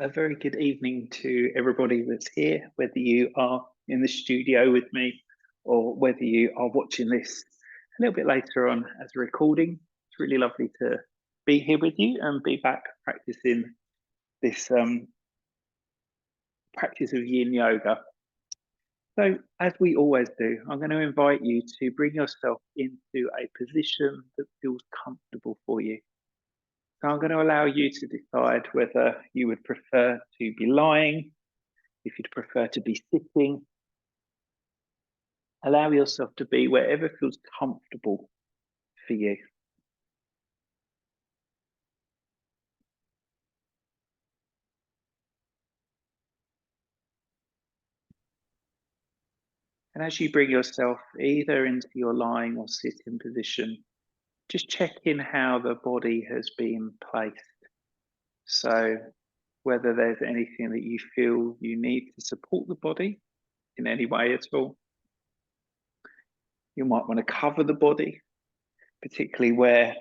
A very good evening to everybody that's here, whether you are in the studio with me or whether you are watching this a little bit later on as a recording. It's really lovely to be here with you and be back practicing this practice of Yin Yoga. So, as we always do, I'm going to invite you to bring yourself into a position that feels comfortable for you. So I'm going to allow you to decide whether you would prefer to be lying, if you'd prefer to be sitting. Allow yourself to be wherever feels comfortable for you. And as you bring yourself either into your lying or sitting position, just check in how the body has been placed. So whether there's anything that you feel you need to support the body in any way at all. You might want to cover the body, particularly where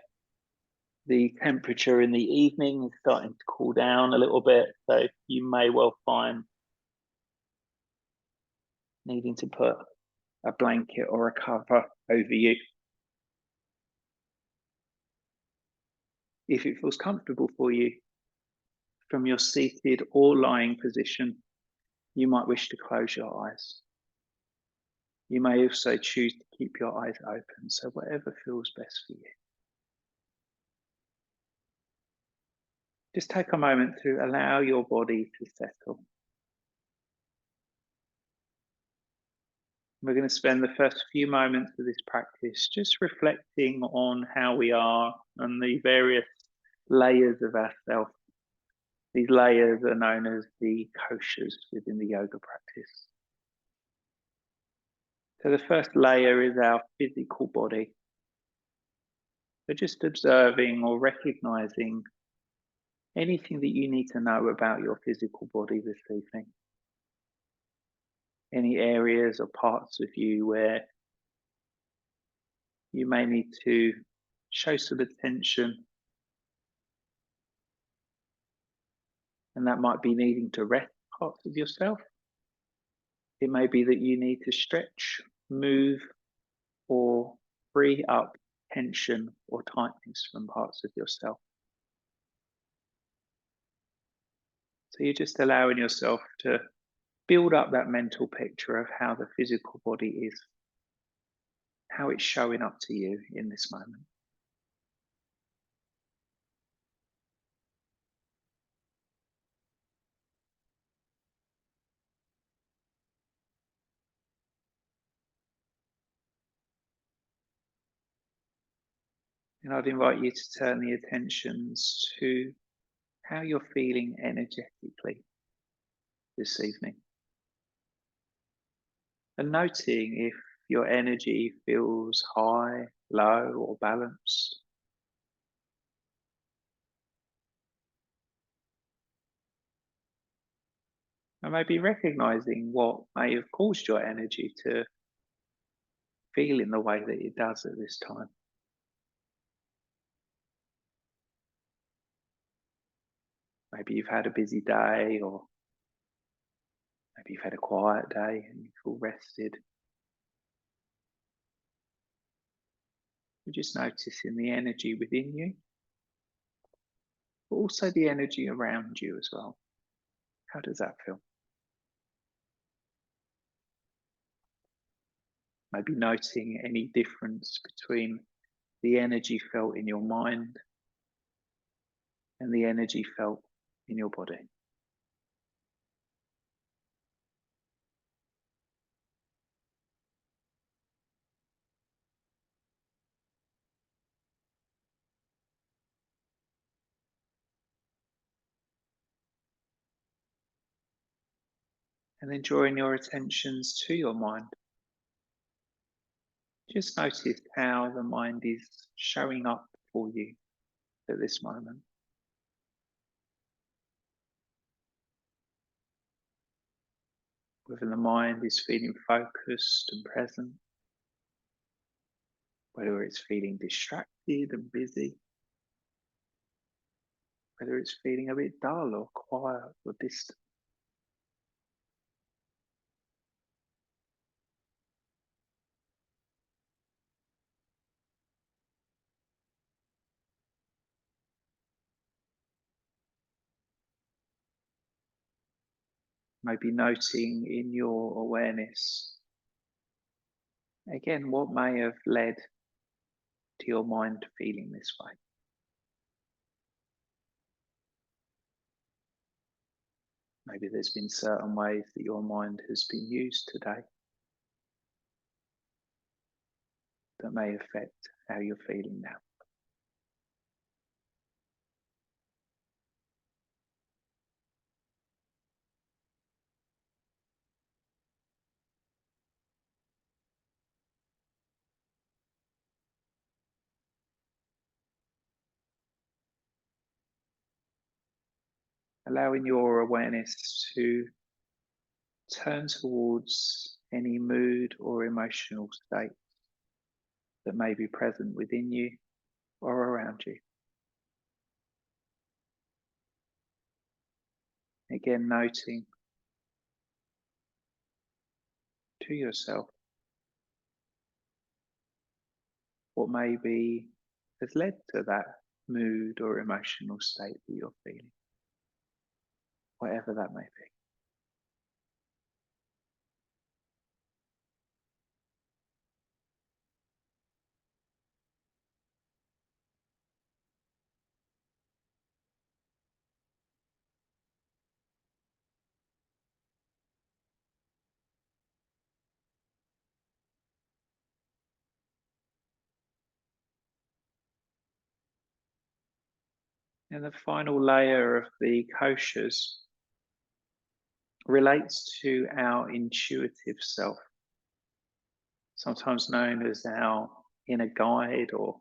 the temperature in the evening is starting to cool down a little bit. So you may well find needing to put a blanket or a cover over you. If it feels comfortable for you, from your seated or lying position, you might wish to close your eyes. You may also choose to keep your eyes open, so whatever feels best for you. Just take a moment to allow your body to settle. We're going to spend the first few moments of this practice just reflecting on how we are and the various layers of ourself. These layers are known as the koshas within the yoga practice. So the first layer is our physical body. So just observing or recognizing anything that you need to know about your physical body this evening. Any areas or parts of you where you may need to show some attention. And that might be needing to rest parts of yourself. It may be that you need to stretch, move, or free up tension or tightness from parts of yourself. So you're just allowing yourself to build up that mental picture of how the physical body is, how it's showing up to you in this moment. And I'd invite you to turn the attentions to how you're feeling energetically this evening. And noting if your energy feels high, low, or balanced. And maybe recognizing what may have caused your energy to feel in the way that it does at this time. Maybe you've had a busy day, or maybe you've had a quiet day and you feel rested. You're just noticing the energy within you, but also the energy around you as well. How does that feel? Maybe noting any difference between the energy felt in your mind and the energy felt in your body. And then drawing your attentions to your mind. Just notice how the mind is showing up for you at this moment. Whether the mind is feeling focused and present, whether it's feeling distracted and busy, whether it's feeling a bit dull or quiet or distant. Maybe noting in your awareness, again, what may have led to your mind feeling this way. Maybe there's been certain ways that your mind has been used today that may affect how you're feeling now. Allowing your awareness to turn towards any mood or emotional state that may be present within you or around you. Again, noting to yourself what maybe has led to that mood or emotional state that you're feeling, whatever that may be. And the final layer of the koshas relates to our intuitive self, sometimes known as our inner guide or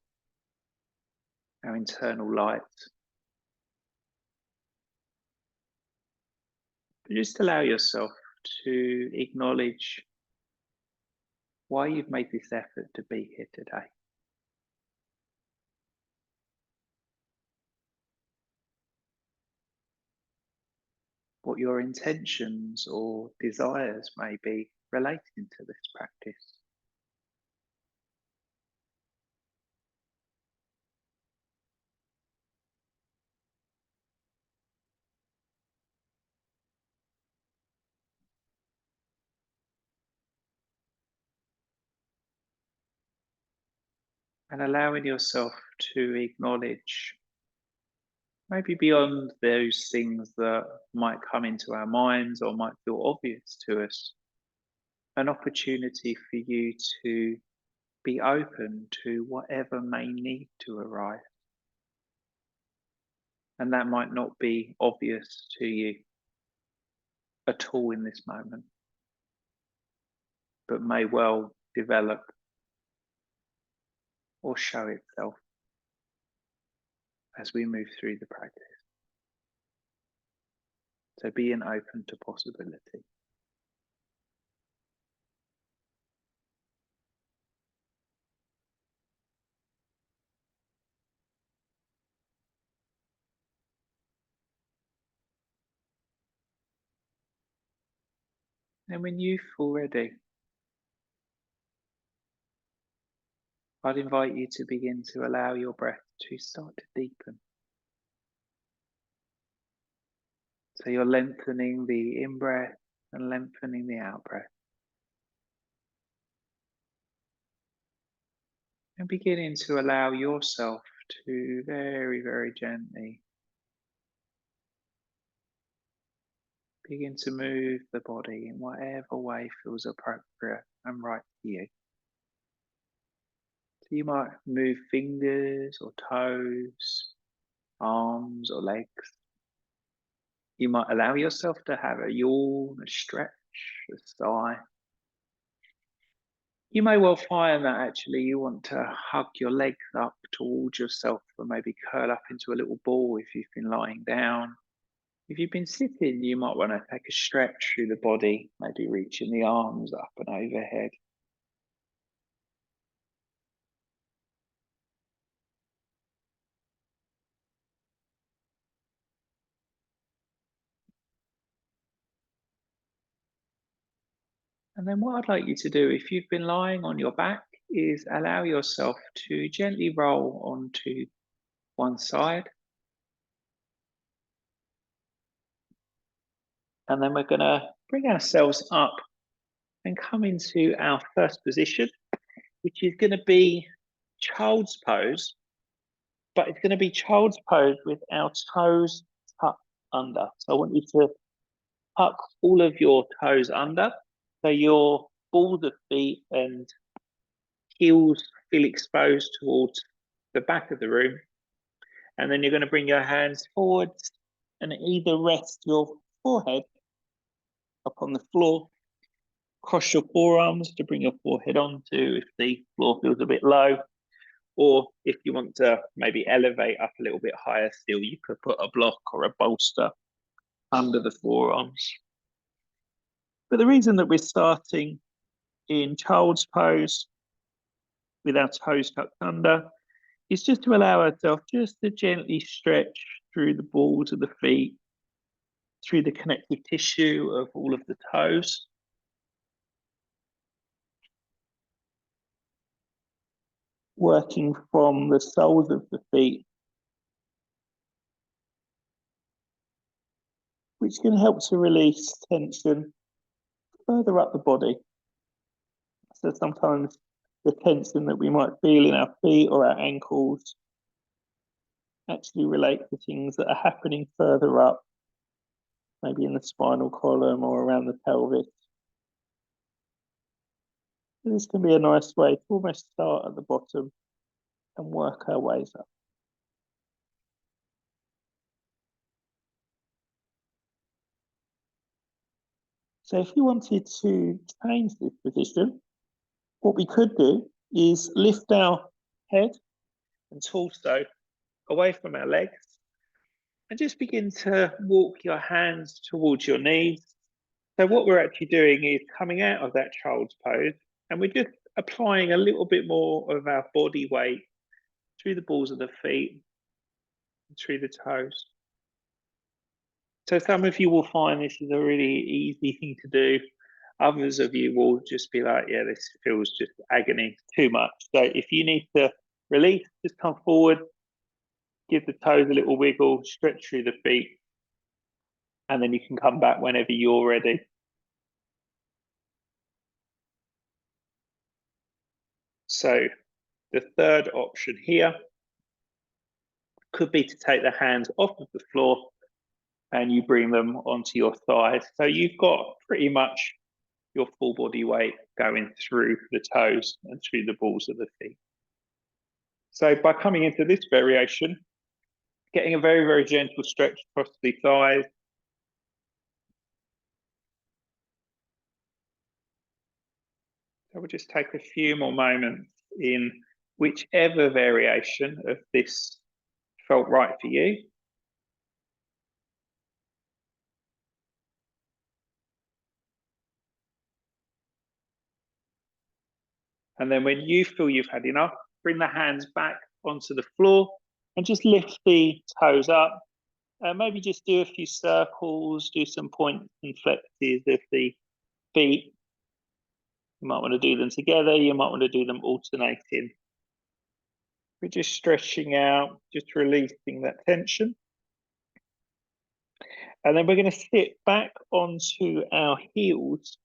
our internal light. Just allow yourself to acknowledge why you've made this effort to be here today. What your intentions or desires may be relating to this practice. And allowing yourself to acknowledge, maybe beyond those things that might come into our minds or might feel obvious to us, an opportunity for you to be open to whatever may need to arise. And that might not be obvious to you at all in this moment, but may well develop or show itself as we move through the practice. So being open to possibility. And when you feel ready, I'd invite you to begin to allow your breath to start to deepen. So you're lengthening the in-breath and lengthening the out-breath. And beginning to allow yourself to very, very gently begin to move the body in whatever way feels appropriate and right for you. So you might move fingers or toes, arms or legs. You might allow yourself to have a yawn, a stretch, a sigh. You may well find that actually you want to hug your legs up towards yourself and maybe curl up into a little ball if you've been lying down. If you've been sitting, you might want to take a stretch through the body, maybe reaching the arms up and overhead. And then what I'd like you to do, if you've been lying on your back, is allow yourself to gently roll onto one side. And then we're going to bring ourselves up and come into our first position, which is going to be child's pose, but it's going to be child's pose with our toes tucked under. So I want you to tuck all of your toes under, so your balls of feet and heels feel exposed towards the back of the room. And then you're going to bring your hands forwards and either rest your forehead up on the floor, cross your forearms to bring your forehead onto if the floor feels a bit low, or if you want to maybe elevate up a little bit higher still, you could put a block or a bolster under the forearms. But the reason that we're starting in child's pose with our toes tucked under is just to allow ourselves just to gently stretch through the balls of the feet, through the connective tissue of all of the toes. Working from the soles of the feet, which can help to release tension further up the body. So sometimes the tension that we might feel in our feet or our ankles actually relate to things that are happening further up, maybe in the spinal column or around the pelvis. So this can be a nice way to almost start at the bottom and work our ways up. So if you wanted to change this position, what we could do is lift our head and torso away from our legs and just begin to walk your hands towards your knees. So what we're actually doing is coming out of that child's pose and we're just applying a little bit more of our body weight through the balls of the feet and through the toes. So some of you will find this is a really easy thing to do. Others of you will just be like, yeah, this feels just agony, too much. So if you need to release, just come forward, give the toes a little wiggle, stretch through the feet, and then you can come back whenever you're ready. So the third option here could be to take the hands off of the floor and you bring them onto your thighs. So you've got pretty much your full body weight going through the toes and through the balls of the feet. So by coming into this variation, getting a very, very gentle stretch across the thighs. So we'll just take a few more moments in whichever variation of this felt right for you. And then when you feel you've had enough, bring the hands back onto the floor and just lift the toes up. Maybe just do a few circles, do some points and flexes of the feet. You might want to do them together. You might want to do them alternating. We're just stretching out, just releasing that tension. And then we're going to sit back onto our heels.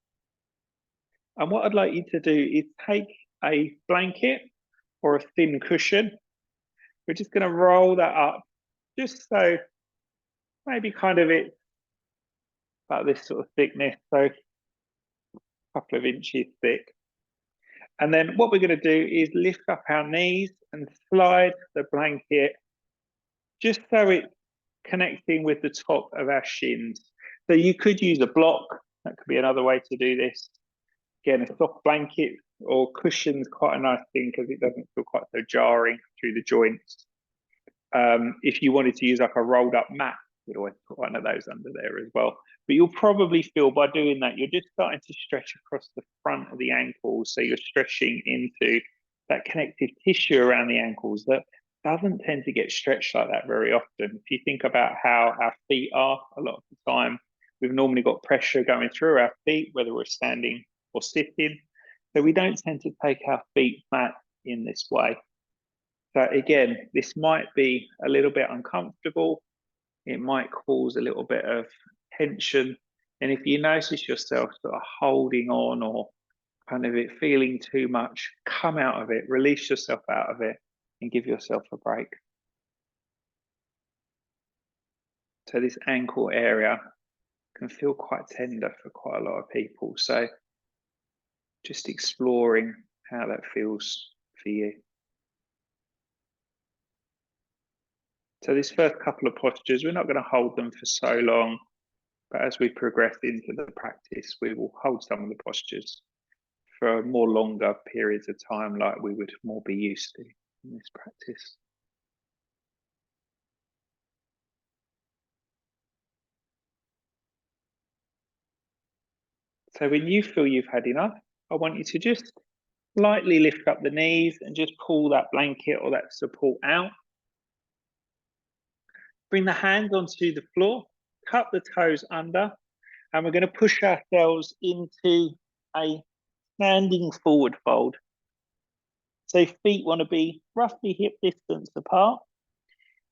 And what I'd like you to do is take a blanket or a thin cushion. We're just going to roll that up, just so maybe kind of it's about this sort of thickness, so a couple of inches thick. And then what we're going to do is lift up our knees and slide the blanket just so it's connecting with the top of our shins. So you could use a block. That could be another way to do this. Again, a soft blanket or cushion's quite a nice thing because it doesn't feel quite so jarring through the joints. If you wanted to use like a rolled up mat, you'd always put one of those under there as well. But you'll probably feel by doing that, you're just starting to stretch across the front of the ankles. So you're stretching into that connective tissue around the ankles that doesn't tend to get stretched like that very often. If you think about how our feet are, a lot of the time, we've normally got pressure going through our feet, whether we're standing or sitting. So we don't tend to take our feet flat in this way. So again, this might be a little bit uncomfortable. It might cause a little bit of tension. And if you notice yourself sort of holding on or kind of it feeling too much, come out of it, release yourself out of it and give yourself a break. So this ankle area can feel quite tender for quite a lot of people. So just exploring how that feels for you. So this first couple of postures, we're not going to hold them for so long, but as we progress into the practice, we will hold some of the postures for more longer periods of time, like we would more be used to in this practice. So when you feel you've had enough, I want you to just lightly lift up the knees and just pull that blanket or that support out. Bring the hands onto the floor, tuck the toes under, and we're going to push ourselves into a standing forward fold. So feet want to be roughly hip distance apart.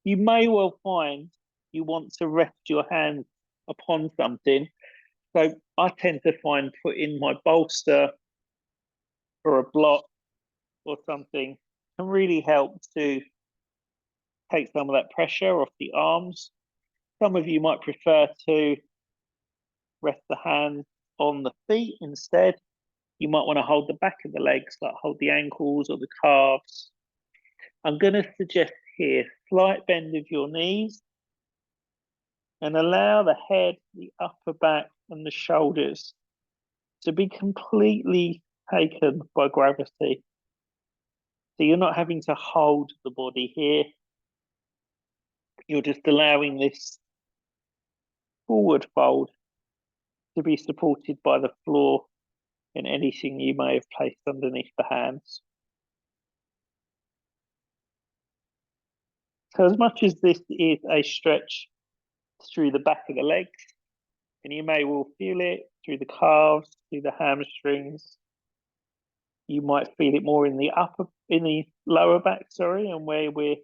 You may well find you want to rest your hands upon something. So I tend to find putting my bolster or a block or something can really help to take some of that pressure off the arms. Some of you might prefer to rest the hands on the feet instead. You might want to hold the back of the legs, like hold the ankles or the calves. I'm going to suggest here, slight bend of your knees and allow the head, the upper back and the shoulders to be completely taken by gravity. So you're not having to hold the body here. You're just allowing this forward fold to be supported by the floor and anything you may have placed underneath the hands. So as much as this is a stretch through the back of the legs, and you may well feel it through the calves, through the hamstrings, you might feel it more in the lower back, and where we're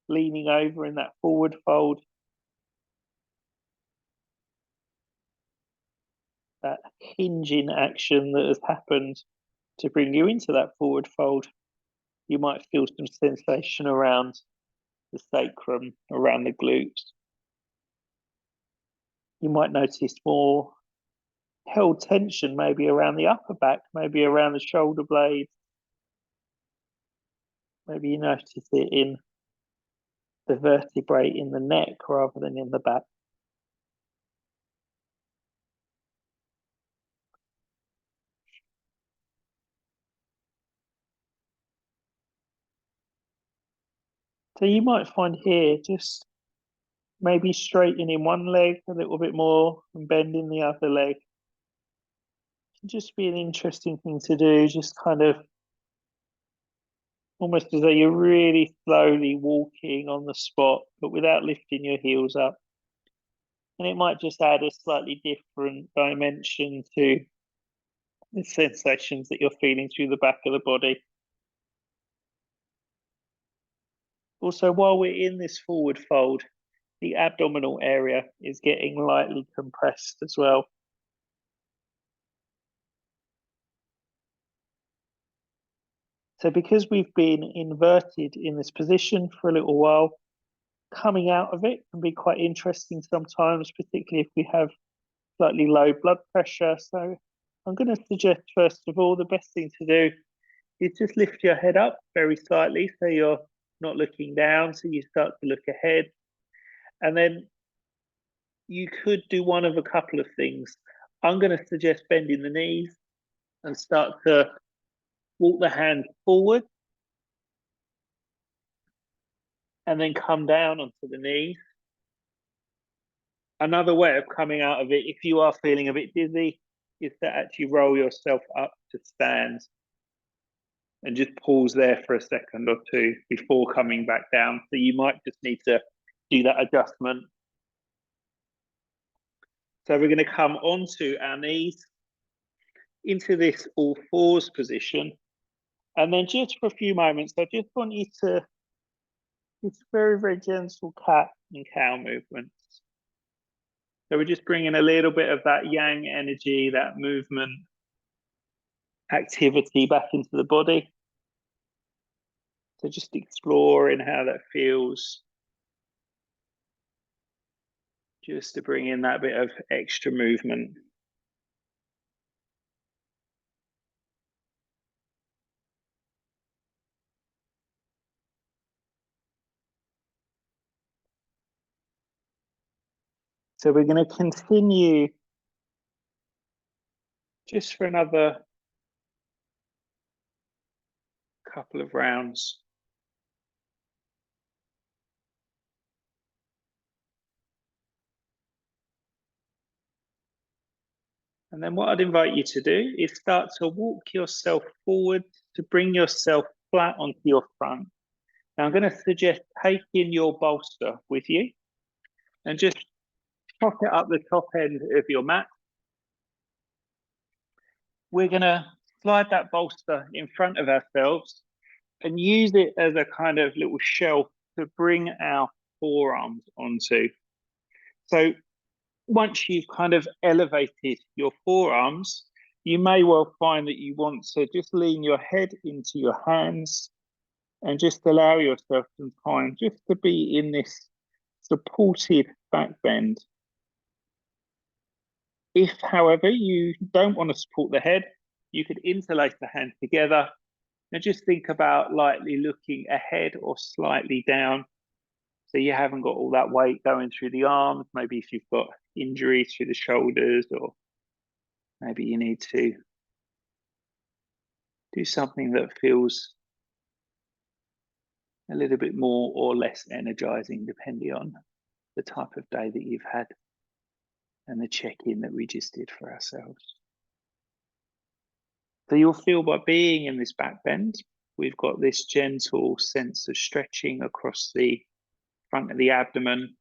leaning over in that forward fold. That hinging action that has happened to bring you into that forward fold. You might feel some sensation around the sacrum, around the glutes. You might notice more held tension, maybe around the upper back, maybe around the shoulder blades. Maybe you notice it in the vertebrae in the neck rather than in the back. So you might find here just maybe straightening one leg a little bit more and bending the other leg. It can just be an interesting thing to do, just kind of almost as though you're really slowly walking on the spot, but without lifting your heels up. And it might just add a slightly different dimension to the sensations that you're feeling through the back of the body. Also, while we're in this forward fold, the abdominal area is getting lightly compressed as well. So because we've been inverted in this position for a little while, coming out of it can be quite interesting sometimes, particularly if we have slightly low blood pressure. So I'm going to suggest, first of all, the best thing to do is just lift your head up very slightly so you're not looking down, so you start to look ahead. And then you could do one of a couple of things. I'm going to suggest bending the knees and start to walk the hands forward and then come down onto the knees. Another way of coming out of it, if you are feeling a bit dizzy, is to actually roll yourself up to stand and just pause there for a second or two before coming back down. So you might just need to do that adjustment. So we're going to come onto our knees into this all fours position. And then just for a few moments, I just want you to, it's very, very gentle cat and cow movements. So we're just bringing a little bit of that yang energy, that movement activity back into the body. So just exploring how that feels. Just to bring in that bit of extra movement. So we're going to continue just for another couple of rounds. And then what I'd invite you to do is start to walk yourself forward to bring yourself flat onto your front. Now I'm going to suggest taking your bolster with you and just prop it up the top end of your mat. We're going to slide that bolster in front of ourselves and use it as a kind of little shelf to bring our forearms onto. So once you've kind of elevated your forearms, you may well find that you want to just lean your head into your hands and just allow yourself some time just to be in this supported back bend. If, however, you don't want to support the head, you could interlace the hands together and just think about lightly looking ahead or slightly down. So you haven't got all that weight going through the arms. Maybe if you've got injuries through the shoulders, or maybe you need to do something that feels a little bit more or less energizing, depending on the type of day that you've had and the check-in that we just did for ourselves. So you'll feel by being in this back bend, we've got this gentle sense of stretching across the front of the abdomen.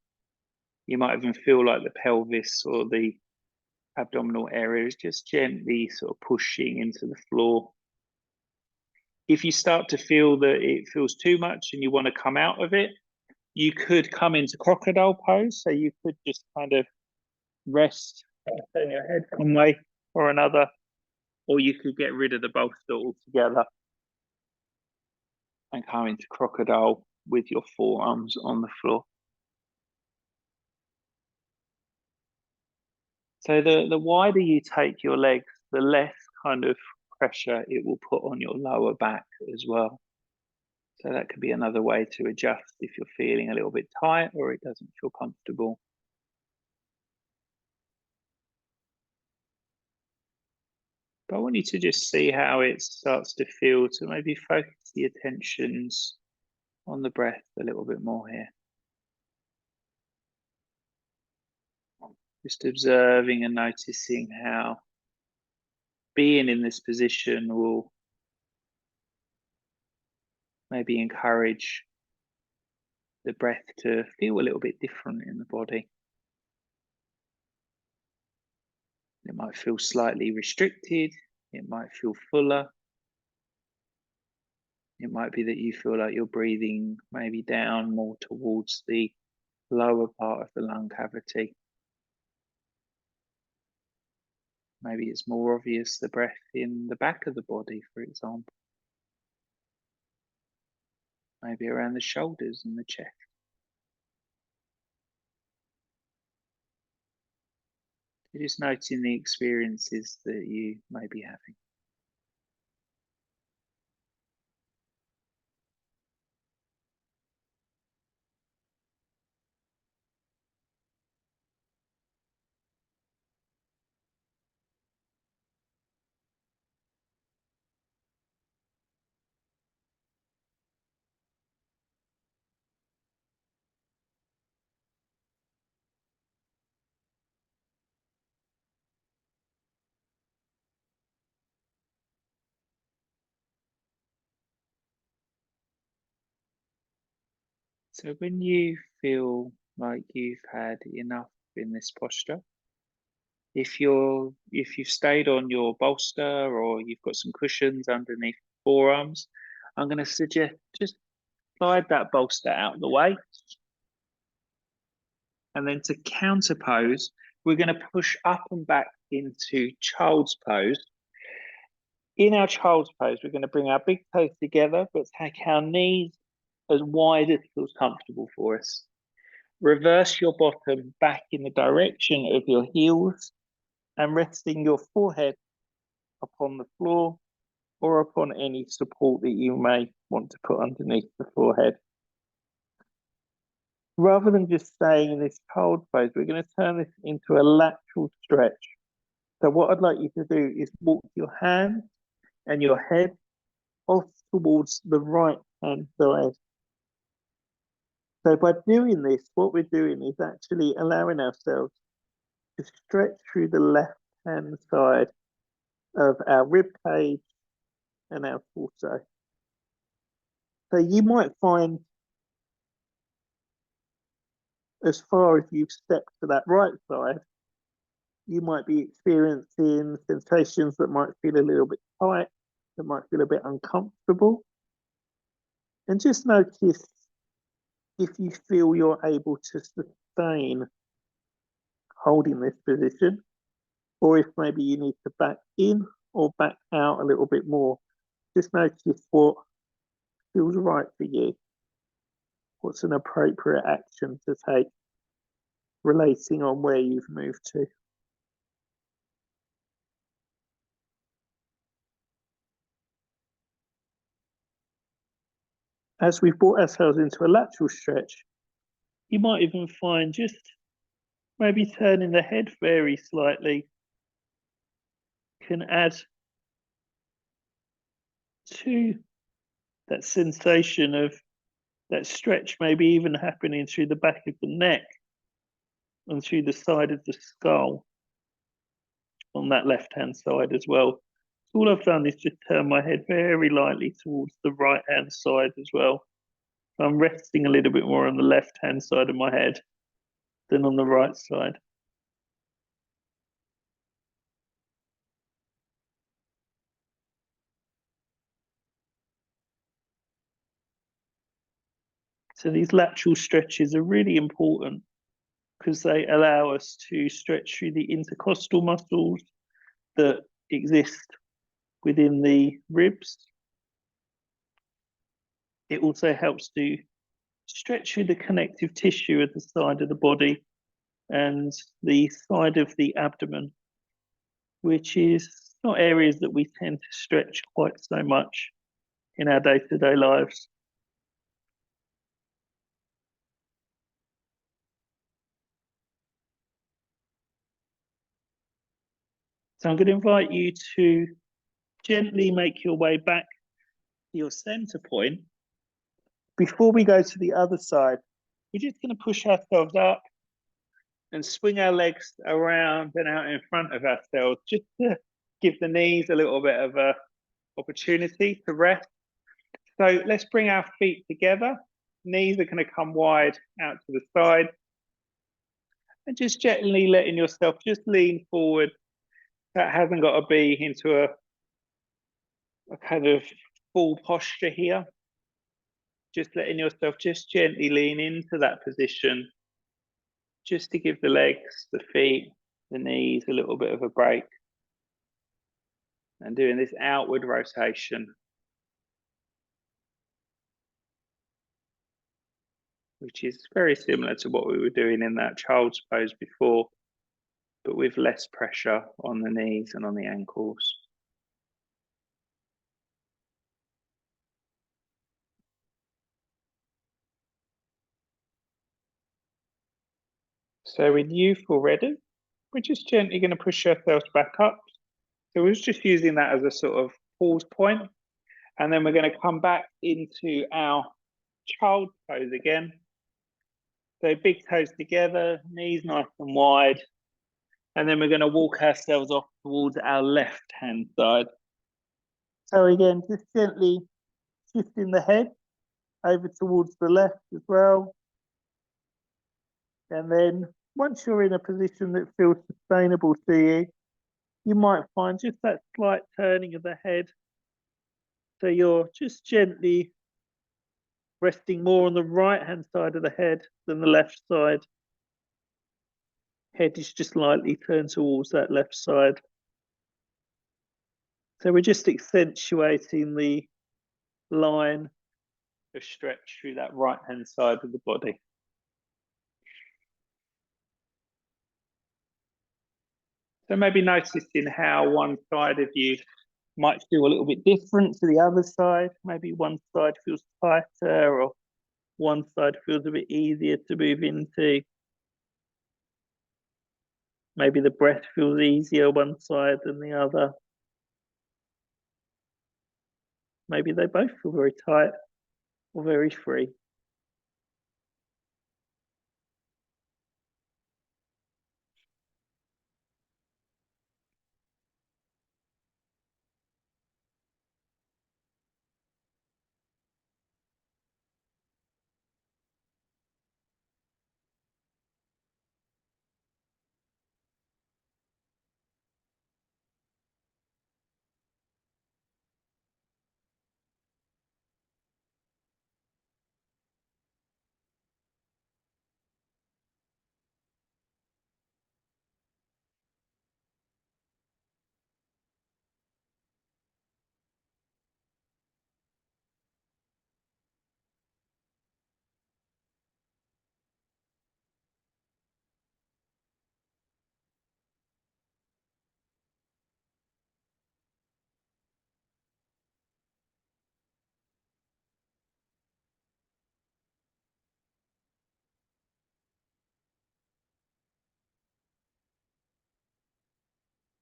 You might even feel like the pelvis or the abdominal area is just gently sort of pushing into the floor. If you start to feel that it feels too much and you want to come out of it, you could come into crocodile pose. So you could just kind of rest, turn your head one way or another, or you could get rid of the bolster altogether and come into crocodile with your forearms on the floor. So the wider you take your legs, the less kind of pressure it will put on your lower back as well. So that could be another way to adjust if you're feeling a little bit tight or it doesn't feel comfortable. But I want you to just see how it starts to feel, to maybe focus the attentions on the breath a little bit more here. Just observing and noticing how being in this position will maybe encourage the breath to feel a little bit different in the body. It might feel slightly restricted. It might feel fuller. It might be that you feel like you're breathing maybe down more towards the lower part of the lung cavity. Maybe it's more obvious the breath in the back of the body, for example. Maybe around the shoulders and the chest. You're just noting the experiences that you may be having. So when you feel like you've had enough in this posture, If you've stayed on your bolster or you've got some cushions underneath forearms, I'm going to suggest just slide that bolster out of the way. And then to counter pose, we're going to push up and back into child's pose. In our child's pose, we're going to bring our big toes together, but take our knees as wide as feels comfortable for us. Reverse your bottom back in the direction of your heels and resting your forehead upon the floor or upon any support that you may want to put underneath the forehead. Rather than just staying in this child pose, we're going to turn this into a lateral stretch. So what I'd like you to do is walk your hands and your head off towards the right hand side. So by doing this, what we're doing is actually allowing ourselves to stretch through the left hand side of our rib cage and our torso. So you might find as far as you've stepped to that right side, you might be experiencing sensations that might feel a little bit tight, that might feel a bit uncomfortable. And just notice if you feel you're able to sustain holding this position, or if maybe you need to back in or back out a little bit more. Just notice what feels right for you. What's an appropriate action to take, relating on where you've moved to. As we've brought ourselves into a lateral stretch, you might even find just maybe turning the head very slightly can add to that sensation of that stretch, maybe even happening through the back of the neck and through the side of the skull on that left-hand side as well. So all I've done is just turn my head very lightly towards the right-hand side as well. So I'm resting a little bit more on the left-hand side of my head than on the right side. So these lateral stretches are really important because they allow us to stretch through the intercostal muscles that exist within the ribs. It also helps to stretch through the connective tissue at the side of the body and the side of the abdomen, which is not areas that we tend to stretch quite so much in our day-to-day lives. So I'm going to invite you to gently make your way back to your center point. Before we go to the other side, we're just going to push ourselves up and swing our legs around and out in front of ourselves, just to give the knees a little bit of a opportunity to rest. So let's bring our feet together. Knees are going to come wide out to the side. And just gently letting yourself just lean forward. That hasn't got to be into a kind of full posture here. Just letting yourself just gently lean into that position, just to give the legs, the feet, the knees a little bit of a break. And doing this outward rotation, which is very similar to what we were doing in that child's pose before, but with less pressure on the knees and on the ankles. So with youthful ready, we're just gently going to push ourselves back up. So we're just using that as a sort of pause point. And then we're going to come back into our child pose again. So big toes together, knees nice and wide. And then we're going to walk ourselves off towards our left-hand side. So again, just gently shifting the head over towards the left as well. And then once you're in a position that feels sustainable to you, you might find just that slight turning of the head. So you're just gently resting more on the right hand side of the head than the left side. Head is just slightly turned towards that left side. So we're just accentuating the line of stretch through that right hand side of the body. So maybe noticing how one side of you might feel a little bit different to the other side. Maybe one side feels tighter or one side feels a bit easier to move into. Maybe the breath feels easier one side than the other. Maybe they both feel very tight or very free.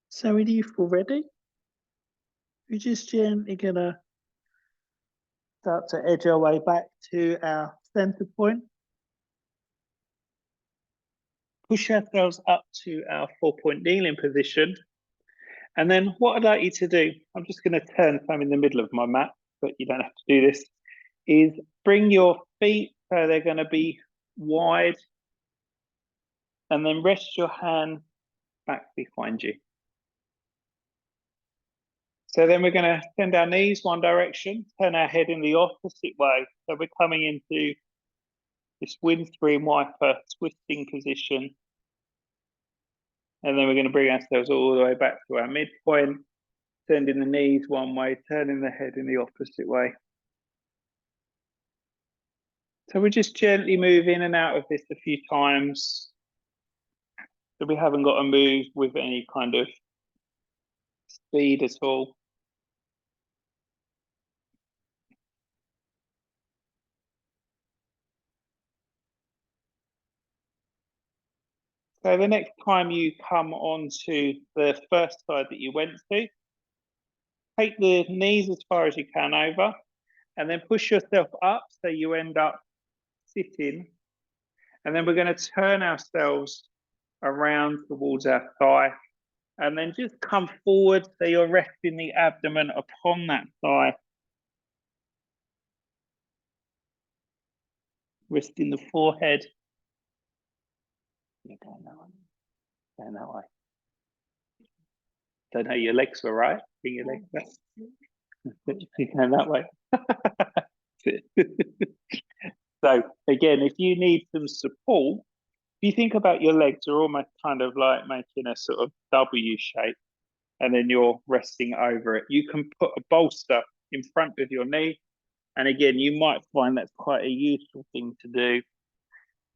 So when you feel ready, we're just gently gonna start to edge our way back to our center point. Push ourselves up to our 4-point kneeling position. And then what I'd like you to do, I'm just going to turn so I'm in the middle of my mat, but you don't have to do this, is bring your feet so they're going to be wide and then rest your hand back behind you. So then we're going to send our knees one direction, turn our head in the opposite way. So we're coming into this windscreen wiper twisting position. And then we're going to bring ourselves all the way back to our midpoint, sending the knees one way, turning the head in the opposite way. So we just gently move in and out of this a few times. So we haven't got to move with any kind of speed at all. So the next time you come onto the first side that you went to, take the knees as far as you can over, and then push yourself up so you end up sitting. And then we're going to turn ourselves around towards our thigh, and then just come forward so you're resting the abdomen upon that thigh. Resting the forehead. You're going that way. Going that way. Don't know, your legs were right. Bring your legs back. You're going that way. So again, if you need some support, if you think about your legs, are almost kind of like making a sort of W shape, and then you're resting over it. You can put a bolster in front of your knee. And again, you might find that's quite a useful thing to do.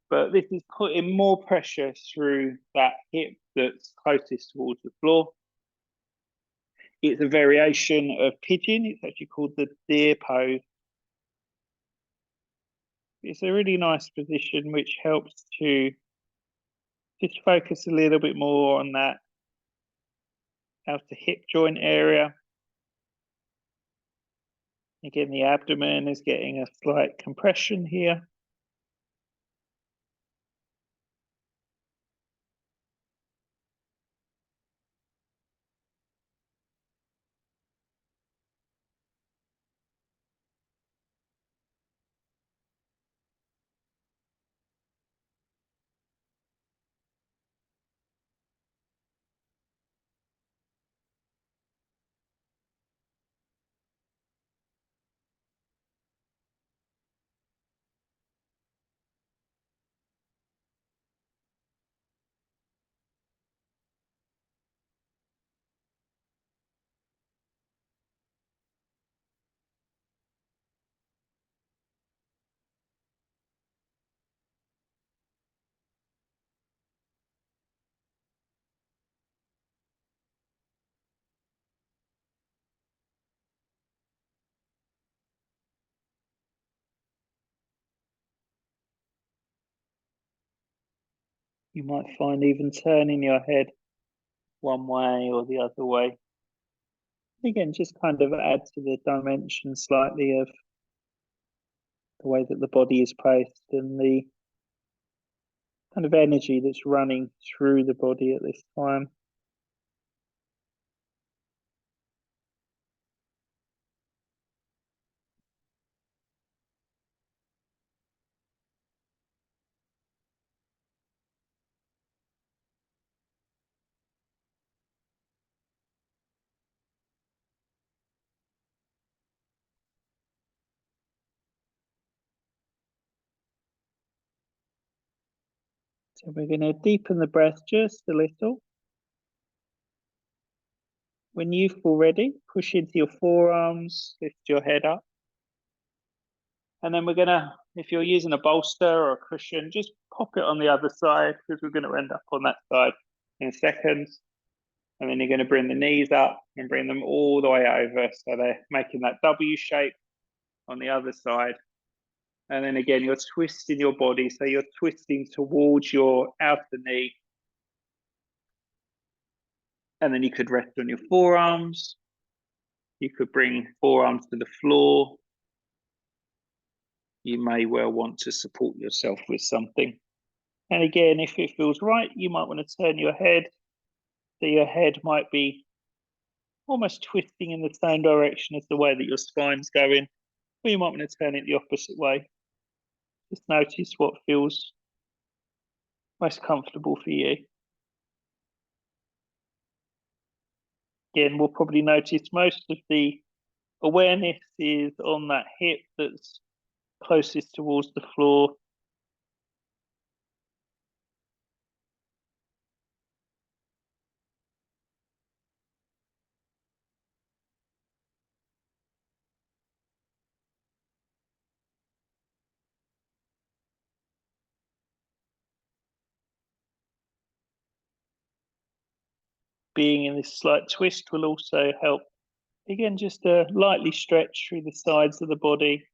But this is putting more pressure through that hip that's closest towards the floor. It's a variation of pigeon. It's actually called the deer pose. It's a really nice position which helps to just focus a little bit more on that outer hip joint area. Again, the abdomen is getting a slight compression here. You might find even turning your head one way or the other way. Again, just kind of add to the dimension slightly of the way that the body is placed and the kind of energy that's running through the body at this time. So we're going to deepen the breath just a little. When you feel ready, push into your forearms, lift your head up. And then we're going to, if you're using a bolster or a cushion, just pop it on the other side because we're going to end up on that side in a second. And then you're going to bring the knees up and bring them all the way over. So they're making that W shape on the other side. And then again, you're twisting your body. So you're twisting towards your outer knee. And then you could rest on your forearms. You could bring forearms to the floor. You may well want to support yourself with something. And again, if it feels right, you might want to turn your head. So your head might be almost twisting in the same direction as the way that your spine's going. Or you might want to turn it the opposite way. Just notice what feels most comfortable for you. Again, we'll probably notice most of the awareness is on that hip that's closest towards the floor. Being in this slight twist will also help. Again, just a lightly stretch through the sides of the body,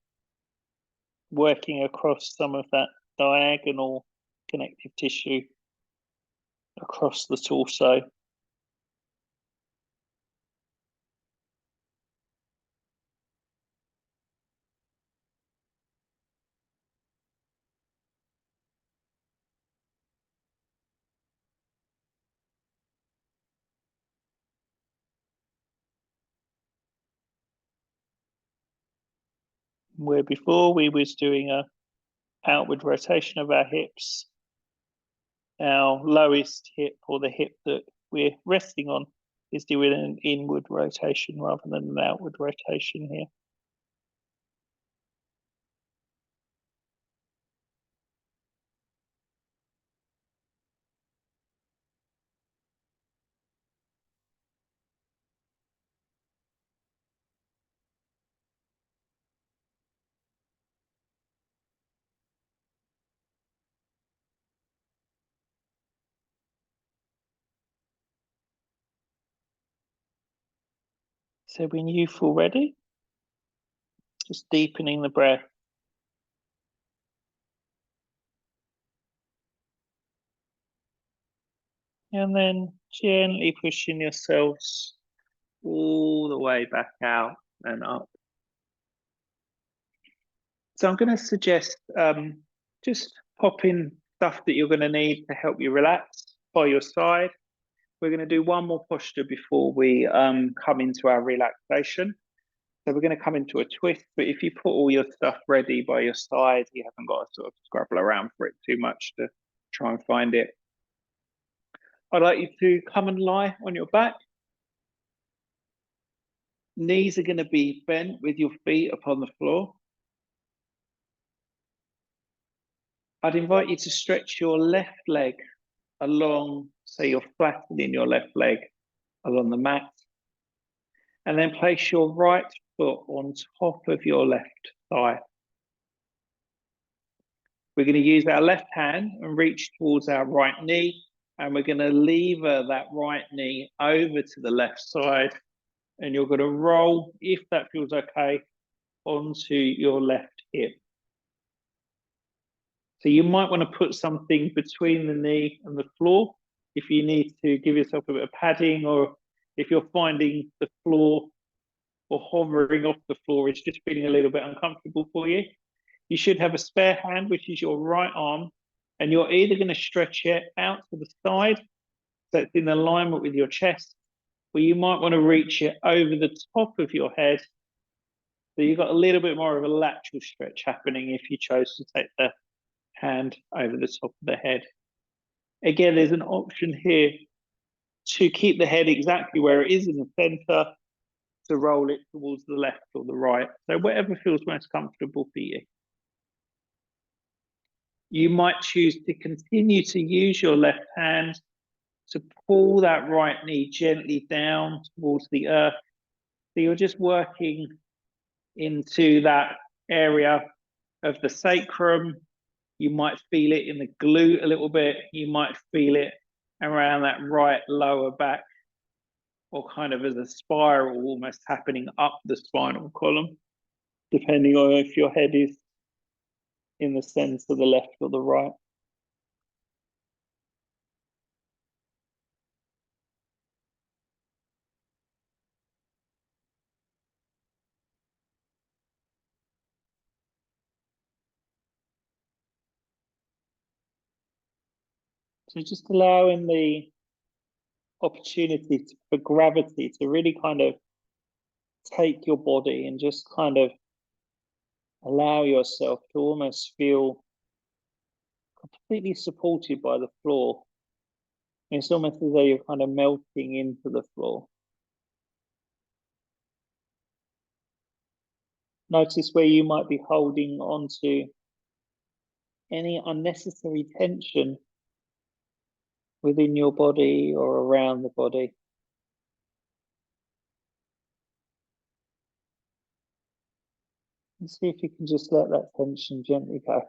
working across some of that diagonal connective tissue across the torso. Where before we was doing a outward rotation of our hips, our lowest hip, or the hip that we're resting on, is doing an inward rotation rather than an outward rotation here. So when you feel ready, just deepening the breath. And then gently pushing yourselves all the way back out and up. So I'm going to suggest just popping stuff that you're going to need to help you relax by your side. We're going to do one more posture before we come into our relaxation. So we're going to come into a twist, but if you put all your stuff ready by your side, you haven't got to sort of scrabble around for it too much to try and find it. I'd like you to come and lie on your back. Knees are going to be bent with your feet upon the floor. I'd invite you to stretch your left leg along, so you're flattening your left leg along the mat. And then place your right foot on top of your left thigh. We're going to use our left hand and reach towards our right knee. And we're going to lever that right knee over to the left side. And you're going to roll, if that feels okay, onto your left hip. So you might want to put something between the knee and the floor if you need to give yourself a bit of padding, or if you're finding the floor or hovering off the floor is just feeling a little bit uncomfortable for you. You should have a spare hand, which is your right arm, and you're either going to stretch it out to the side so it's in alignment with your chest, or you might want to reach it over the top of your head. So you've got a little bit more of a lateral stretch happening if you chose to take the hand over the top of the head. Again, there's an option here to keep the head exactly where it is in the center, to roll it towards the left or the right. So whatever feels most comfortable for you. You might choose to continue to use your left hand to pull that right knee gently down towards the earth. So you're just working into that area of the sacrum. You might feel it in the glute a little bit. You might feel it around that right lower back, or kind of as a spiral almost happening up the spinal column, depending on if your head is in the center, the left or the right. So just allowing the opportunity for gravity to really kind of take your body and just kind of allow yourself to almost feel completely supported by the floor. It's almost as though you're kind of melting into the floor. Notice where you might be holding on to any unnecessary tension within your body or around the body. And see if you can just let that tension gently go.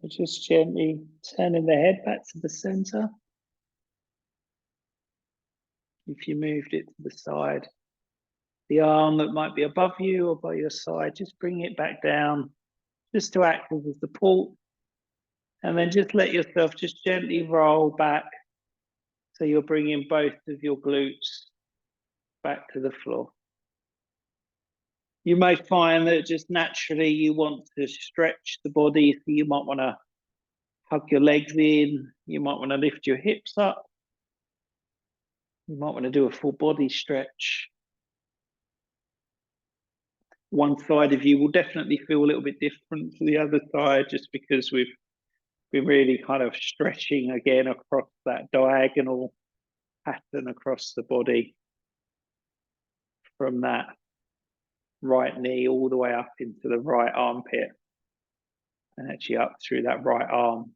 Just gently turning the head back to the center. If you moved it to the side, the arm that might be above you or by your side, just bring it back down, just to act as a support. And then just let yourself just gently roll back. So you're bringing both of your glutes back to the floor. You may find that just naturally you want to stretch the body. So you might want to hug your legs in. You might want to lift your hips up. You might want to do a full body stretch. One side of you will definitely feel a little bit different to the other side, just because we've been really kind of stretching again across that diagonal pattern across the body, from that right knee all the way up into the right armpit, and actually up through that right arm.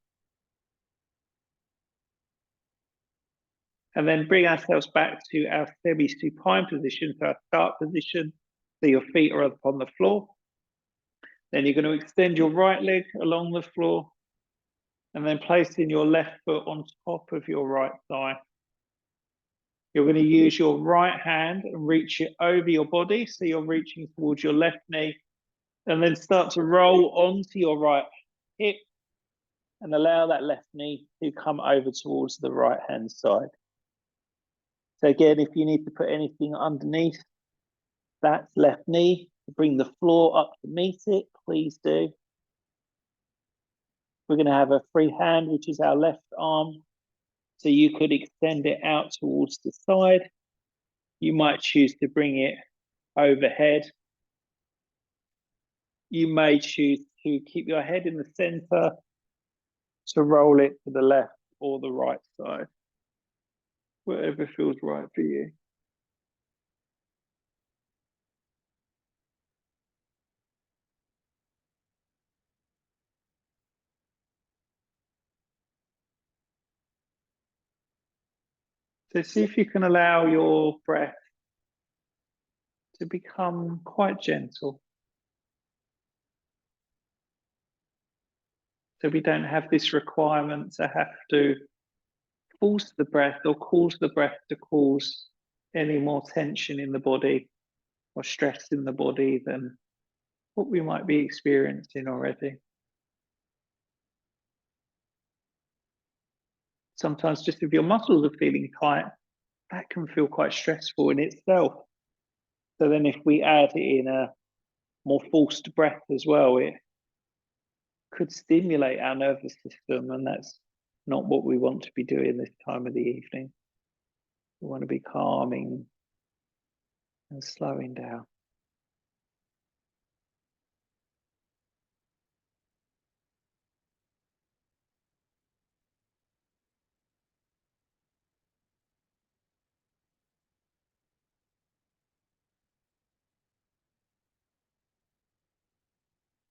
And then bring ourselves back to our semi-supine position, so our start position. So your feet are up on the floor. Then you're going to extend your right leg along the floor, and then placing your left foot on top of your right thigh. You're going to use your right hand and reach it over your body. So you're reaching towards your left knee, and then start to roll onto your right hip and allow that left knee to come over towards the right hand side. So again, if you need to put anything underneath that left knee to bring the floor up to meet it, please do. We're going to have a free hand, which is our left arm. So you could extend it out towards the side. You might choose to bring it overhead. You may choose to keep your head in the center, to roll it to the left or the right side. whatever feels right for you. So see if you can allow your breath to become quite gentle. So we don't have this requirement to have to force the breath or cause the breath to cause any more tension in the body or stress in the body than what we might be experiencing already. Sometimes just if your muscles are feeling tight, that can feel quite stressful in itself. So then if we add in a more forced breath as well, it could stimulate our nervous system, and that's not what we want to be doing this time of the evening. We want to be calming and slowing down.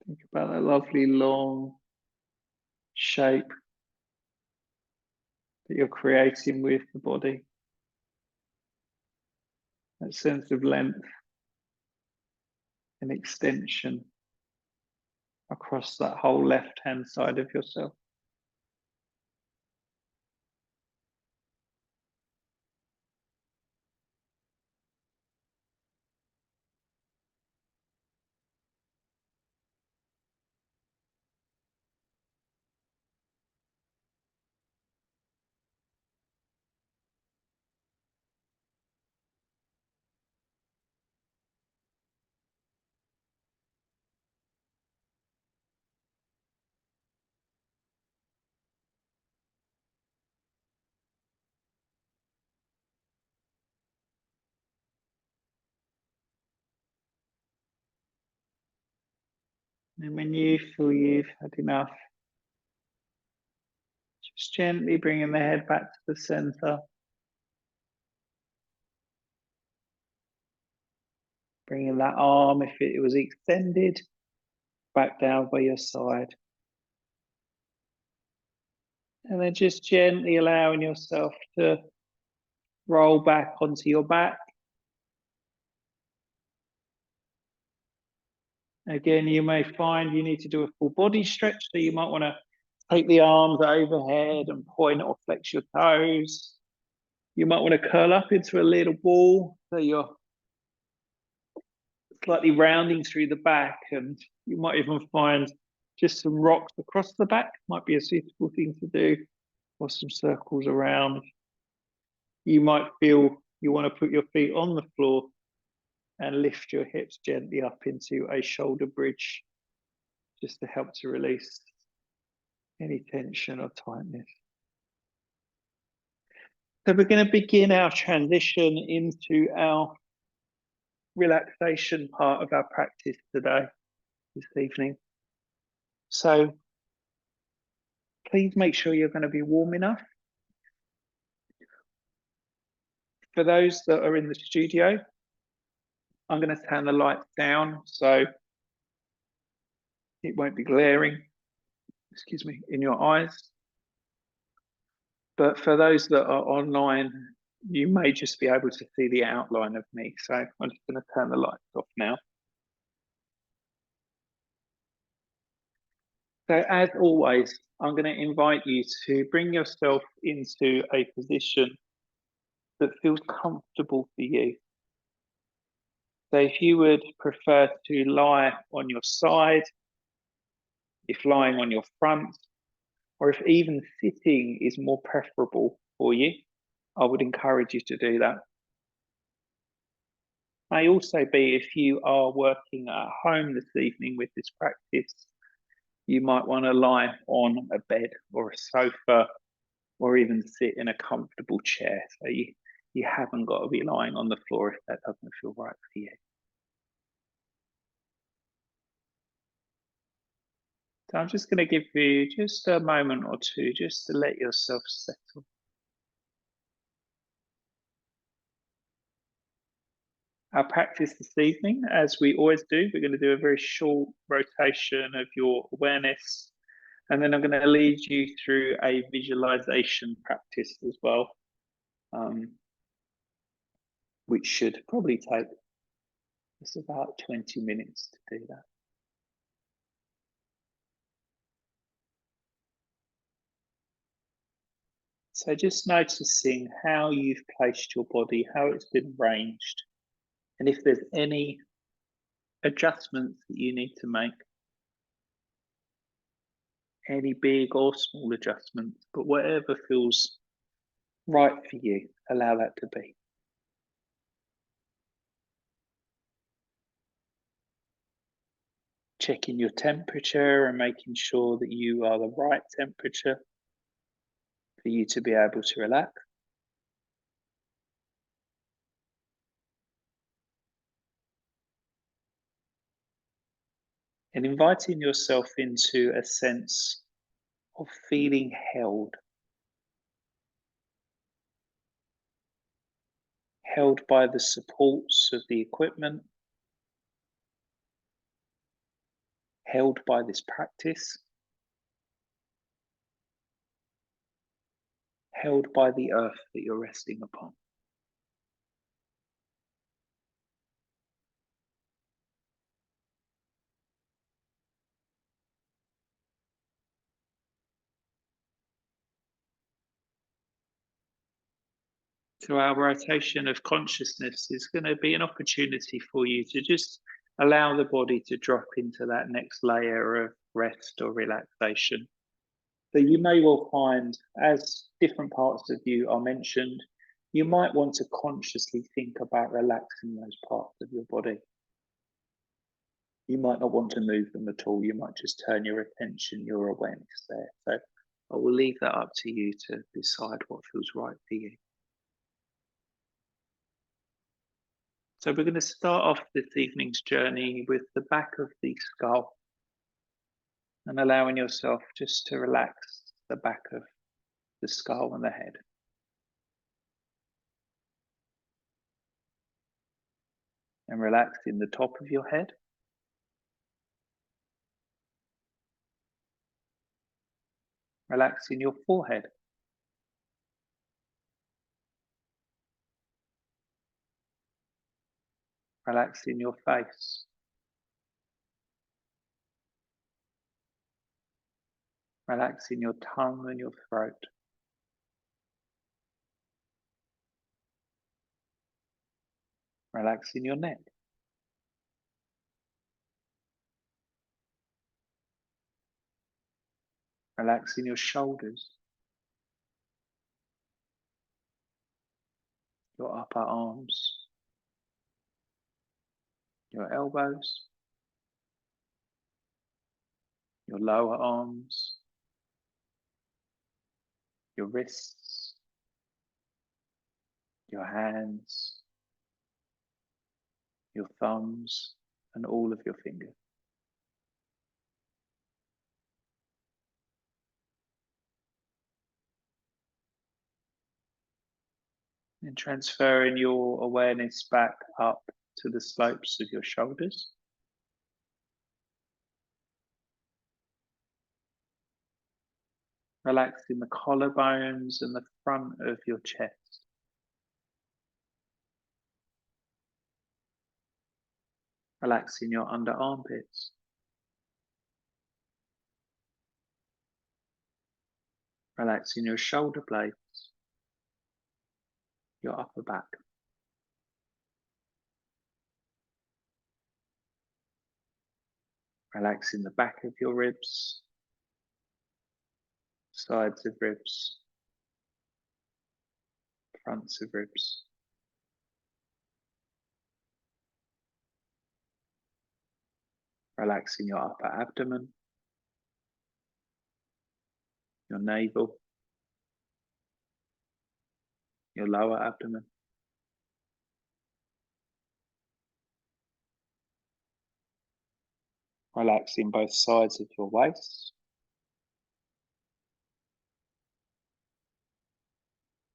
Think about that lovely long shape that you're creating with the body, that sense of length and extension across that whole left-hand side of yourself. And when you feel you've had enough, just gently bringing the head back to the center, bringing that arm, if it was extended, back down by your side. And then just gently allowing yourself to roll back onto your back. Again, you may find you need to do a full body stretch, so you might want to take the arms overhead and point or flex your toes. You might want to curl up into a little ball, so you're slightly rounding through the back, and you might even find just some rocks across the back might be a suitable thing to do, or some circles around. You might feel you want to put your feet on the floor and lift your hips gently up into a shoulder bridge, just to help to release any tension or tightness. So we're going to begin our transition into our relaxation part of our practice today, this evening. So please make sure you're going to be warm enough. For those that are in the studio, I'm going to turn the lights down so it won't be glaring, excuse me, in your eyes. But for those that are online, you may just be able to see the outline of me. So I'm just going to turn the lights off now. So as always, I'm going to invite you to bring yourself into a position that feels comfortable for you. So if you would prefer to lie on your side, if lying on your front, or if even sitting is more preferable for you, I would encourage you to do that. May also be if you are working at home this evening with this practice, you might want to lie on a bed or a sofa, or even sit in a comfortable chair. So you haven't got to be lying on the floor if that doesn't feel right for you. So I'm just going to give you just a moment or two just to let yourself settle. Our practice this evening, as we always do, we're going to do a very short rotation of your awareness, and then I'm going to lead you through a visualization practice as well, which should probably take us about 20 minutes to do that. So just noticing how you've placed your body, how it's been arranged, and if there's any adjustments that you need to make, any big or small adjustments, but whatever feels right for you, allow that to be. Checking your temperature and making sure that you are the right temperature for you to be able to relax. And inviting yourself into a sense of feeling held by the supports of the equipment, held by this practice, held by the earth that you're resting upon. So our rotation of consciousness is going to be an opportunity for you to just allow the body to drop into that next layer of rest or relaxation. So you may well find, as different parts of you are mentioned, you might want to consciously think about relaxing those parts of your body. You might not want to move them at all. You might just turn your attention, your awareness there. So I will leave that up to you to decide what feels right for you. So we're going to start off this evening's journey with the back of the skull and allowing yourself just to relax the back of the skull and the head. And relaxing the top of your head. Relaxing your forehead. Relaxing your face. Relaxing your tongue and your throat. Relaxing your neck. Relaxing your shoulders. Your upper arms. Your elbows. Your lower arms. Your wrists. Your hands. Your thumbs and all of your fingers. And transferring your awareness back up to the slopes of your shoulders. Relaxing the collarbones and the front of your chest. Relaxing your under armpits. Relaxing your shoulder blades. Your upper back. Relaxing the back of your ribs. Sides of ribs. Fronts of ribs. Relaxing your upper abdomen. Your navel. Your lower abdomen. Relaxing both sides of your waist.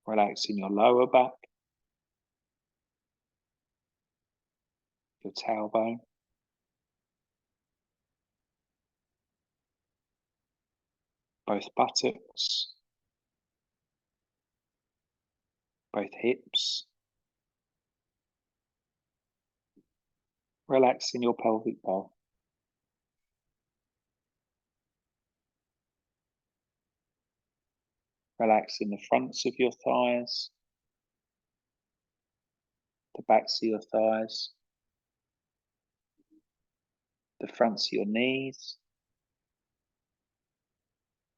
Relaxing your lower back. your tailbone, both buttocks, both hips, relaxing your pelvic bowl. Relaxing the fronts of your thighs, the backs of your thighs, the fronts of your knees,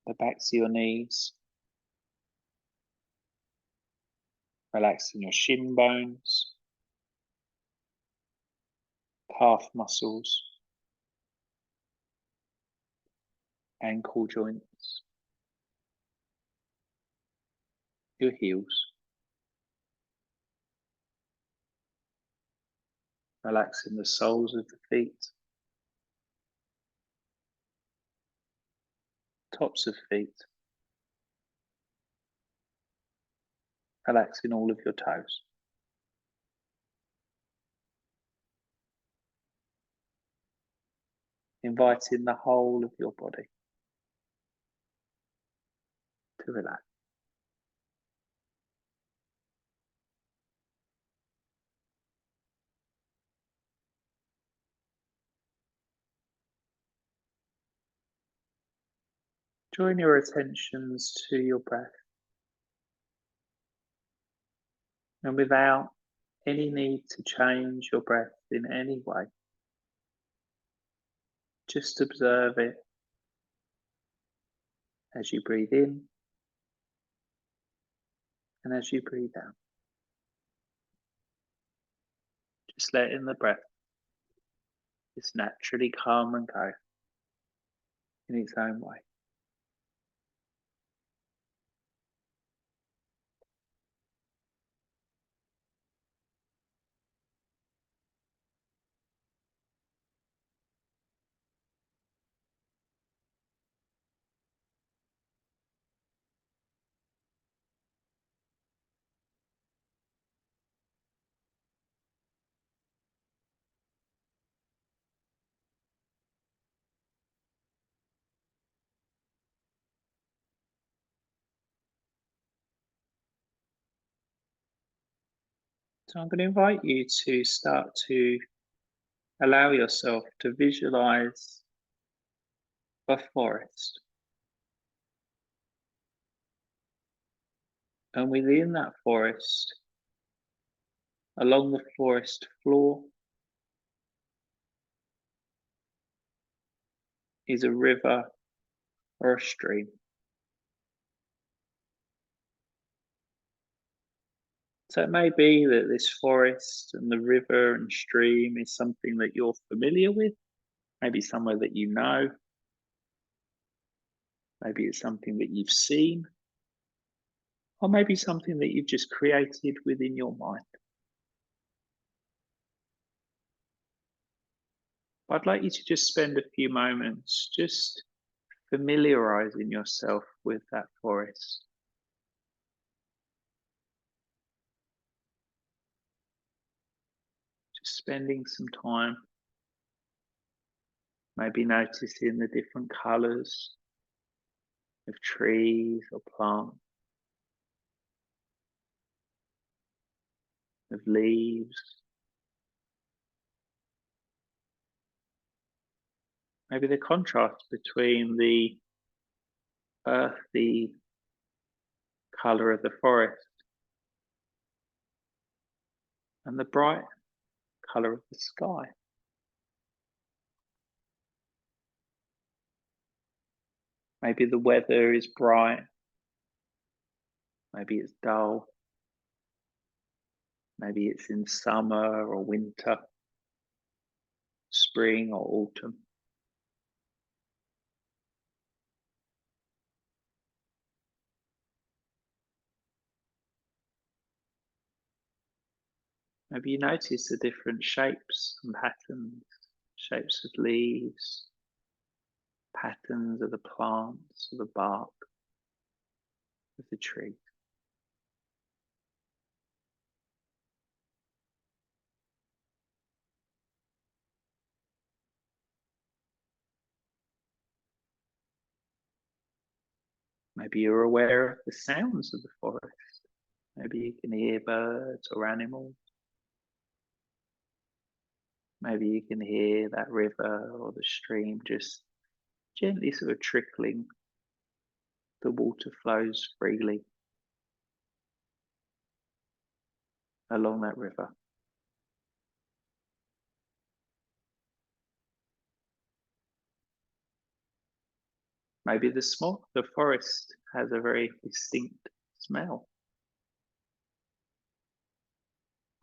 the backs of your knees, relaxing your shin bones, calf muscles, ankle joints, your heels. Relaxing the soles of the feet, tops of feet, relaxing all of your toes. Inviting the whole of your body to relax. Join your attentions to your breath, and without any need to change your breath in any way, just observe it as you breathe in and as you breathe out. Just letting the breath just naturally come and go in its own way. So I'm going to invite you to start to allow yourself to visualize a forest. And within that forest, along the forest floor, is a river or a stream. So it may be that this forest and the river and stream is something that you're familiar with, maybe somewhere that you know, maybe it's something that you've seen, or maybe something that you've just created within your mind. I'd like you to just spend a few moments just familiarizing yourself with that forest. Just spending some time, maybe noticing the different colors of trees or plants, of leaves. Maybe the contrast between the earthy colour of the forest and the bright colour of the sky. Maybe the weather is bright, maybe it's dull, maybe it's in summer or winter, spring or autumn. Maybe you notice the different shapes and patterns, shapes of leaves, patterns of the plants, of the bark, of the tree. Maybe you're aware of the sounds of the forest. Maybe you can hear birds or animals. Maybe you can hear that river or the stream just gently sort of trickling. The water flows freely along that river. Maybe the forest has a very distinct smell.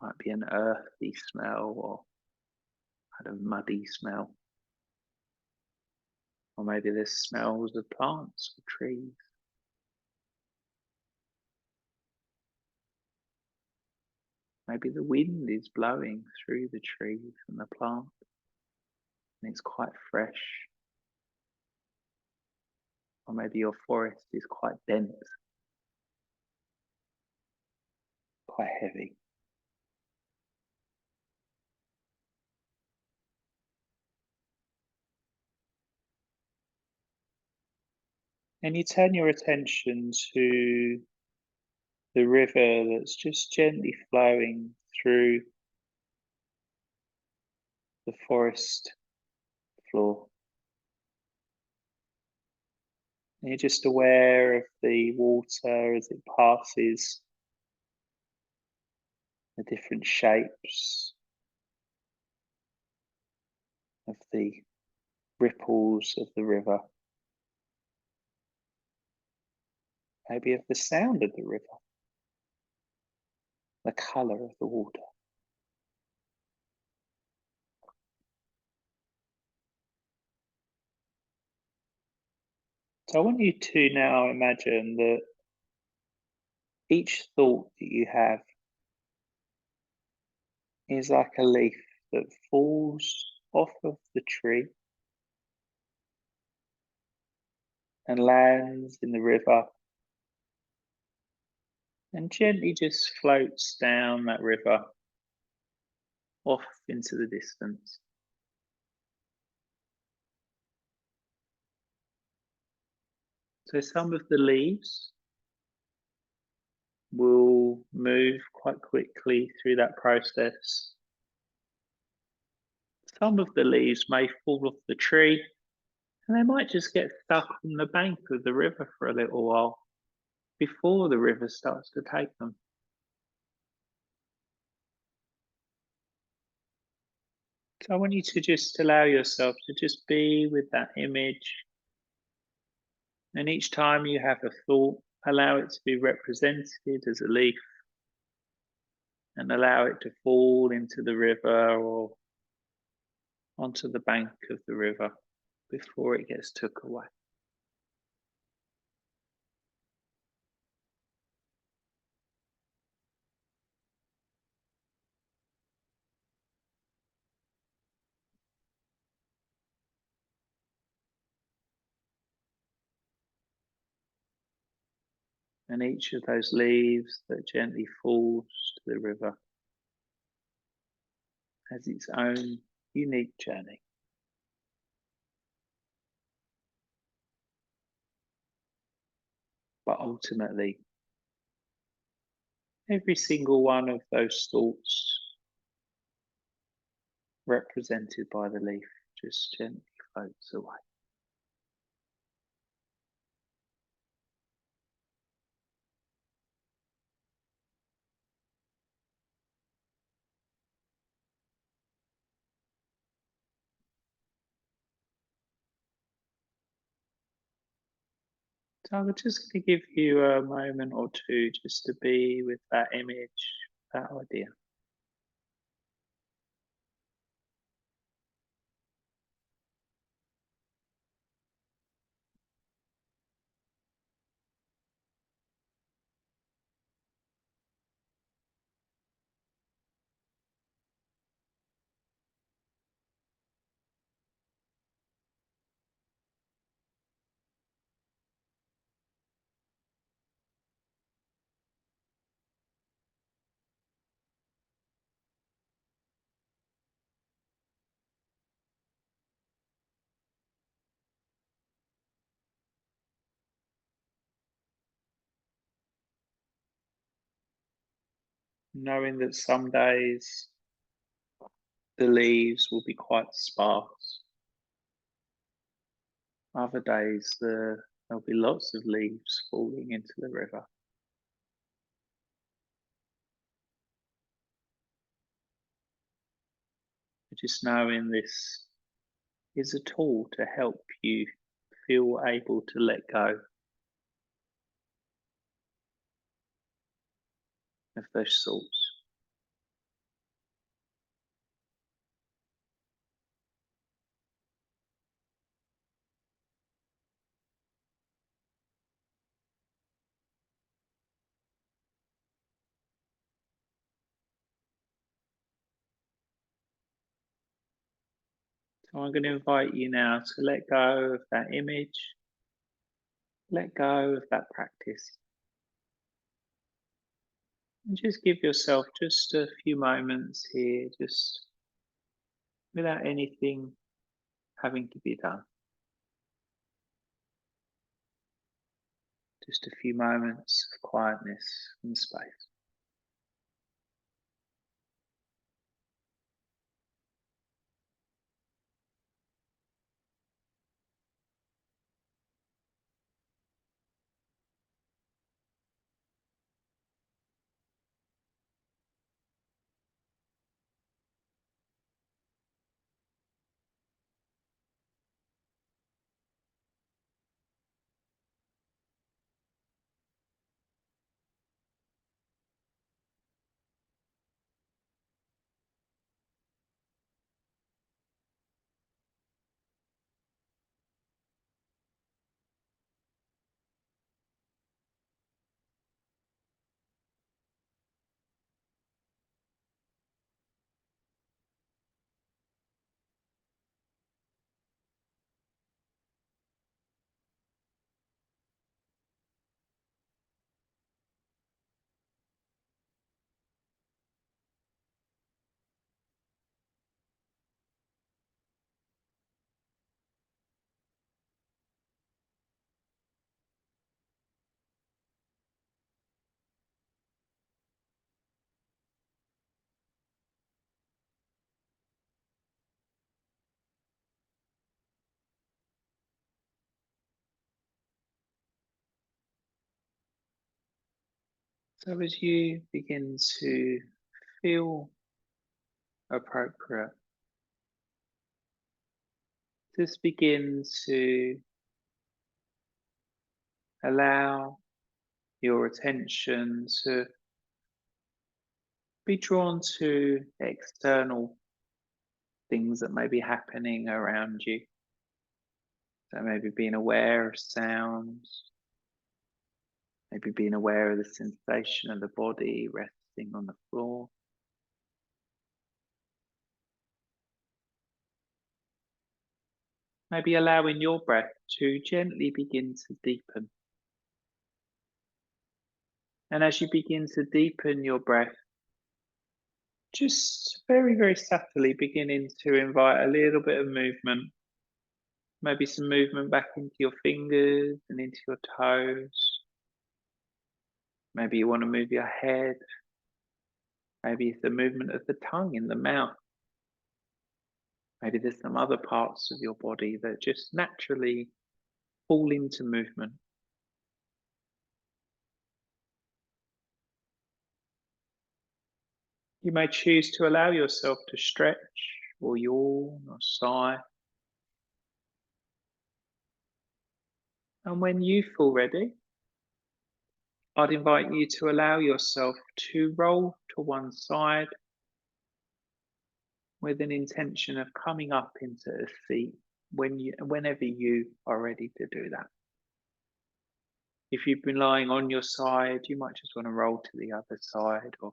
Might be an earthy smell or kind of muddy smell. Or maybe there's smells of plants or trees. Maybe the wind is blowing through the trees and the plant and it's quite fresh. Or maybe your forest is quite dense, quite heavy. And you turn your attention to the river that's just gently flowing through the forest floor. And you're just aware of the water as it passes, the different shapes of the ripples of the river. Maybe of the sound of the river, the colour of the water. So I want you to now imagine that each thought that you have is like a leaf that falls off of the tree and lands in the river and gently just floats down that river off into the distance. So some of the leaves will move quite quickly through that process. Some of the leaves may fall off the tree and they might just get stuck on the bank of the river for a little while before the river starts to take them. So I want you to just allow yourself to just be with that image. And each time you have a thought, allow it to be represented as a leaf and allow it to fall into the river or onto the bank of the river before it gets took away. And each of those leaves that gently falls to the river has its own unique journey. But ultimately, every single one of those thoughts represented by the leaf just gently floats away. So I'm just going to give you a moment or two just to be with that image, that idea. knowing that some days the leaves will be quite sparse, other days there'll be lots of leaves falling into the river. Just knowing this is a tool to help you feel able to let go of those thoughts. So I'm going to invite you now to let go of that image, let go of that practice, and just give yourself just a few moments here, just without anything having to be done. Just a few moments of quietness and space. So as you begin to feel appropriate, just begin to allow your attention to be drawn to external things that may be happening around you. So maybe being aware of sounds, maybe being aware of the sensation of the body resting on the floor. Maybe allowing your breath to gently begin to deepen. And as you begin to deepen your breath, just very, very subtly beginning to invite a little bit of movement. Maybe some movement back into your fingers and into your toes. Maybe you want to move your head. Maybe it's the movement of the tongue in the mouth. Maybe there's some other parts of your body that just naturally fall into movement. You may choose to allow yourself to stretch or yawn or sigh. And when you feel ready, I'd invite you to allow yourself to roll to one side with an intention of coming up into a seat whenever you are ready to do that. If you've been lying on your side, you might just want to roll to the other side, or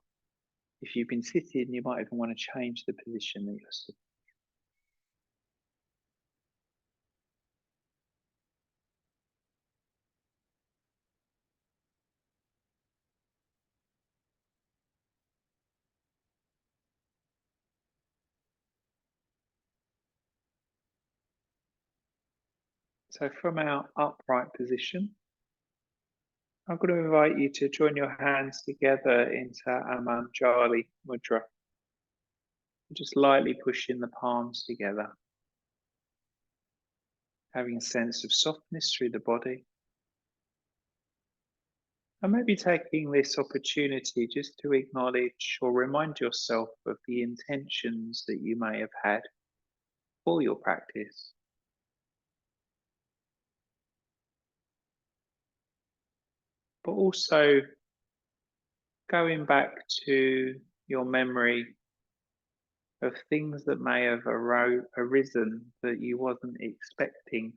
if you've been sitting, you might even want to change the position that you're sitting. So from our upright position, I'm going to invite you to join your hands together into Amanjali Mudra. Just lightly pushing the palms together, having a sense of softness through the body. And maybe taking this opportunity just to acknowledge or remind yourself of the intentions that you may have had for your practice. But also going back to your memory of things that may have arisen that you wasn't expecting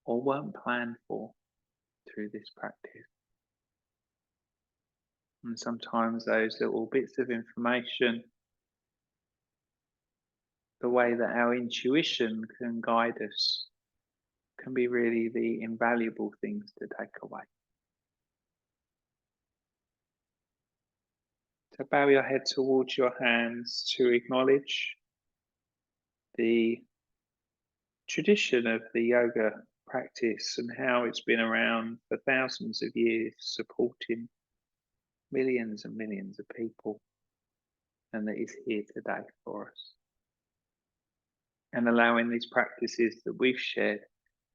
or weren't planned for through this practice. And sometimes those little bits of information, the way that our intuition can guide us, can be really the invaluable things to take away. So bow your head towards your hands to acknowledge the tradition of the yoga practice and how it's been around for thousands of years, supporting millions and millions of people, and that is here today for us. And allowing these practices that we've shared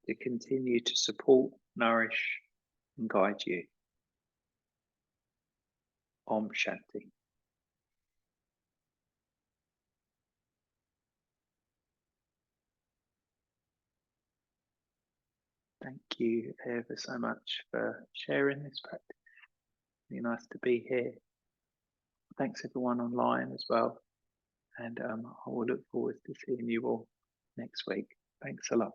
to continue to support, nourish, and guide you. Om Shanti. Thank you ever so much for sharing this practice. Really nice to be here. Thanks everyone online as well. And I will look forward to seeing you all next week. Thanks a lot.